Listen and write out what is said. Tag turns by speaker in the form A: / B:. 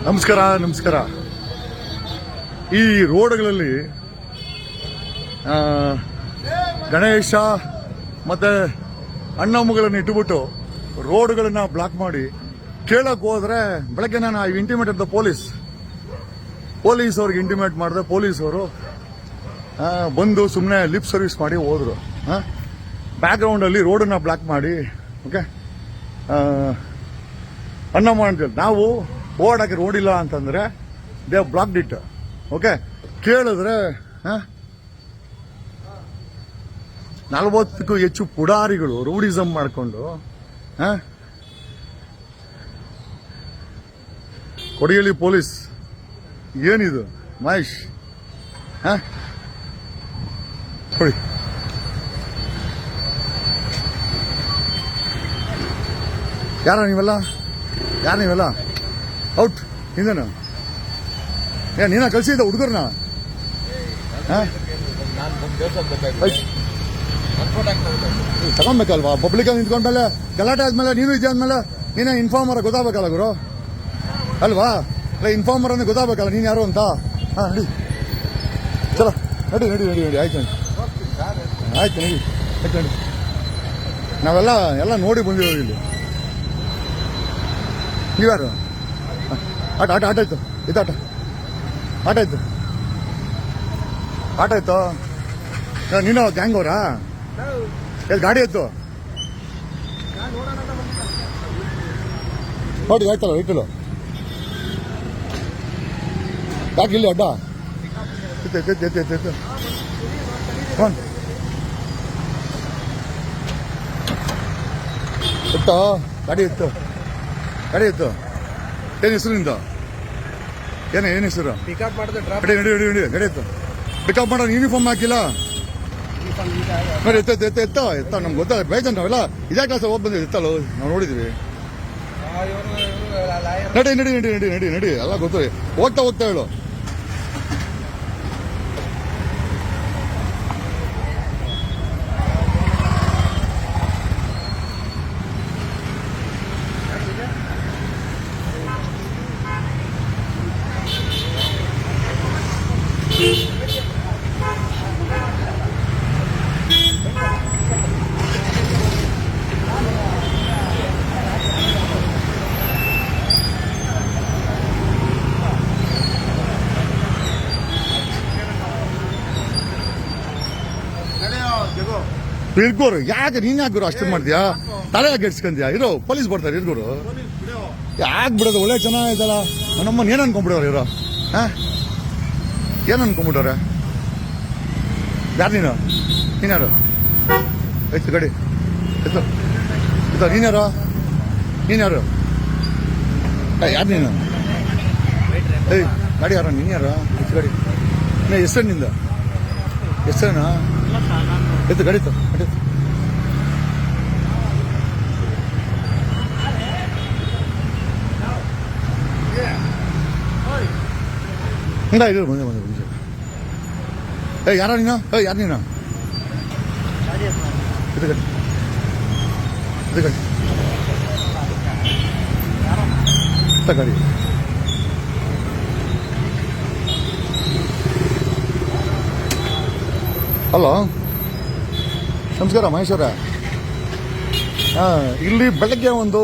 A: ನಮಸ್ಕಾರ. ಈ ರೋಡ್ಗಳಲ್ಲಿ ಗಣೇಶ ಮತ್ತೆ ಅಣ್ಣಮ್ಮಗಳನ್ನು ಇಟ್ಟುಬಿಟ್ಟು ರೋಡ್ಗಳನ್ನ ಬ್ಲಾಕ್ ಮಾಡಿ ಕೇಳಕ್ ಹೋದ್ರೆ ಬೆಳಗ್ಗೆ ನಾನು ಇಂಟಿಮೇಟ್ ದ ಪೊಲೀಸ್ ಅವ್ರಿಗೆ ಇಂಟಿಮೇಟ್ ಮಾಡಿದೆ. ಪೊಲೀಸ್ ಅವರು ಬಂದು ಸುಮ್ಮನೆ ಲಿಪ್ ಸರ್ವಿಸ್ ಮಾಡಿ ಹೋದ್ರು. ಬ್ಯಾಕ್ ಗ್ರೌಂಡ್ ಅಲ್ಲಿ ರೋಡನ್ನ ಬ್ಲಾಕ್ ಮಾಡಿ ಓಕೆ ಅಣ್ಣಮ್ಮ ಅಂತೇಳಿ ನಾವು ಓಡಾಕೆ ರೋಡ್ ಇಲ್ಲ ಅಂತಂದ್ರೆ ದೇ ಬ್ಲಾಕ್ಡ್ ಇಟ್. ಓಕೆ ಕೇಳಿದ್ರೆ 40ಕ್ಕೂ ಹೆಚ್ಚು ಪುಡಾರಿಗಳು ರೌಡಿಸಂ ಮಾಡಿಕೊಂಡು ಕೊಡಿಯಳ್ಳಿ ಪೊಲೀಸ್ ಏನಿದು ಮಹೇಶ್ ಕೊಡಿ. ಯಾರ ನೀವೆಲ್ಲ ಔಟ್ ಹಿಂದೇನು ನೀನ ಕಳ್ಸಿದ್ದ ಹುಡುಗರ್ನ ತಗೊಬೇಕಲ್ವಾ? ಪಬ್ಲಿಕ್ ನಿಂತ್ಕೊಂಡ್ಮೇಲೆ ಗಲಾಟೆ ಆದ್ಮೇಲೆ ನೀನು ಇದೆ ಅಂದ್ಮೇಲೆ ನೀನೇ ಇನ್ಫಾರ್ಮರ್ ಗೊತ್ತಾಗಬೇಕಲ್ಲ ಗುರು ಅಲ್ವಾ? ಇನ್ಫಾರ್ಮರ್ ಅಂದ್ರೆ ಗೊತ್ತಾಗಬೇಕಲ್ಲ ನೀನು ಯಾರು ಅಂತ. ನಡಿ ಚಲೋ ನಡಿ ಆಯ್ತು ನಡಿ. ನಾವೆಲ್ಲ ನೋಡಿ ಬಂದಿರೋದು ಇಲ್ಲಿ. ನೀವ್ಯಾರು? ಆಟ ಆಯ್ತು ಇದು ಆಟ ಆಯ್ತು ನೀನು ಗ್ಯಾಂಗ್ ಅವರಾ? ಗಾಡಿ ಆಯ್ತು ನೋಡಿ ಆಯ್ತಲ್ಲ ವೆಹಿಕಲ್ ಯಾಕೆ ಇಲ್ಲಿ ಅಡ್ಡ ಎತ್ತು ಗಾಡಿ ಎತ್ತು ಏನು ಹೆಸರು ನಿಂದ? ಏನು ಹೆಸರು? ನಡಿ ಗಾಡಿ ಎತ್ತು. ಪಿಕಪ್ ಮಾಡೋ ಯೂನಿಫಾರ್ಮ್ ಹಾಕಿಲ್ಲ ನೋಡಿ. ಎತ್ತ ನಮ್ಗೆ ಗೊತ್ತಾಗ ಬೇಜಾನ್ ನಾವೆಲ್ಲ ಇದೇ ಕ್ಲಾಸ್ ಹೋಗಿ ಬಂದಿದ್ದು ಎತ್ತಲ್ಲ ನಾವು ನೋಡಿದ್ವಿ. ನಡಿ ಎಲ್ಲ ಗೊತ್ತು. ಹೋಗ್ತಾ ಹೇಳು. ಇರ್ಗೋರು ಯಾಕೆ ನೀನ್ ಯಾಕೆ ಅಷ್ಟು ಮಾಡ್ತೀಯಾ? ತಲೆ ಯಾಕೆ ಇಡ್ಸ್ಕೊಂತೀಯಾ? ಇರೋ ಪೊಲೀಸ್ ಬರ್ತಾರೆ ಇರ್ಗೋರು. ಯಾಕೆ ಬಿಡೋದು? ಒಳ್ಳೆ ಚೆನ್ನಾಗಿದ್ದಲ್ಲ ನಮ್ಮನ್ನ ಏನ್ ಅನ್ಕೊಂಡ್ಬಿಡೋರು ಇರೋ? ಏನ್ ಅನ್ಕೊಂಡ್ಬಿಟ್ಟವ್ರೆ? ಯಾರು ನೀನ್ಯಾರು? ಆಯ್ತು ಗಾಡಿ ಎತ್ತು. ನೀನ್ಯಾರು ಯಾರು ನೀನು? ಗಾಡಿ ಯಾರ? ನೀನ್ಯಾರು? ಎತ್ತು ಗಾಡಿ. ಹೆಸರು ನಿಂದ? ಹೆಸರೇನಾ? ಎತ್ತು ಗಾಡಿ ಬಂದೆ. ಯಾರ ನೀನು? ಯಾರು ನೀನು? ಗಾಡಿ ಹಲೋ ನಮಸ್ಕಾರ ಮಹೇಶ್ವರ. ಇಲ್ಲಿ ಬೆಳಗ್ಗೆ ಒಂದು